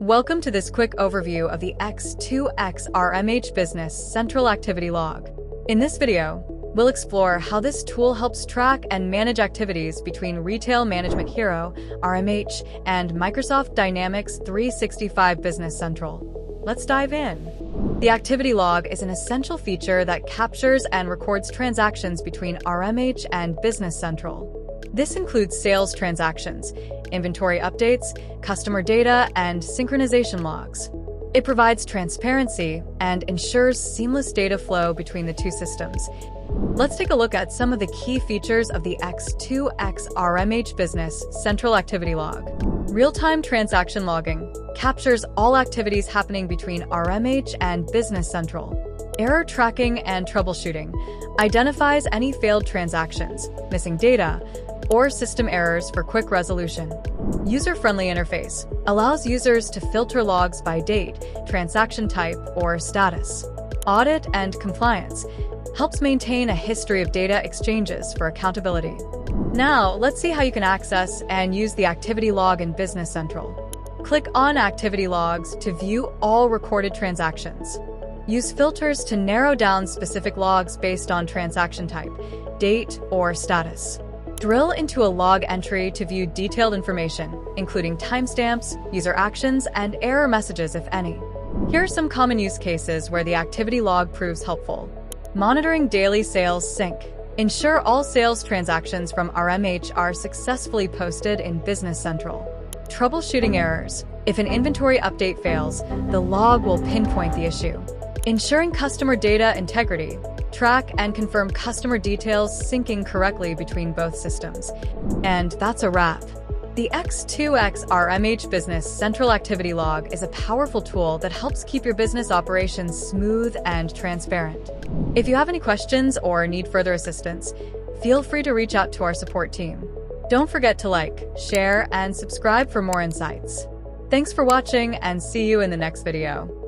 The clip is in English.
Welcome to this quick overview of the x2x RMH Business Central Activity Log. In this video, we'll explore how this tool helps track and manage activities between Retail Management Hero, RMH, and Microsoft Dynamics 365 Business Central. Let's dive in. The activity log is an essential feature that captures and records transactions between RMH and Business Central. This includes sales transactions, inventory updates, customer data, and synchronization logs. It provides transparency and ensures seamless data flow between the two systems. Let's take a look at some of the key features of the x2x RMH Business Central Activity Log. Real-time transaction logging captures all activities happening between RMH and Business Central. Error tracking and troubleshooting identifies any failed transactions, missing data, or system errors for quick resolution. User-friendly interface allows users to filter logs by date, transaction type, or status. Audit and Compliance helps maintain a history of data exchanges for accountability. Now, let's see how you can access and use the activity log in Business Central. Click on Activity Logs to view all recorded transactions. Use filters to narrow down specific logs based on transaction type, date, or status. Drill into a log entry to view detailed information, including timestamps, user actions, and error messages, if any. Here are some common use cases where the activity log proves helpful. Monitoring daily sales sync. Ensure all sales transactions from RMH are successfully posted in Business Central. Troubleshooting errors. If an inventory update fails, the log will pinpoint the issue. Ensuring customer data integrity. Track and confirm customer details syncing correctly between both systems. And that's a wrap. The x2x RMH Business Central Activity Log is a powerful tool that helps keep your business operations smooth and transparent. If you have any questions or need further assistance, feel free to reach out to our support team. Don't forget to like, share, and subscribe for more insights. Thanks for watching, and see you in the next video.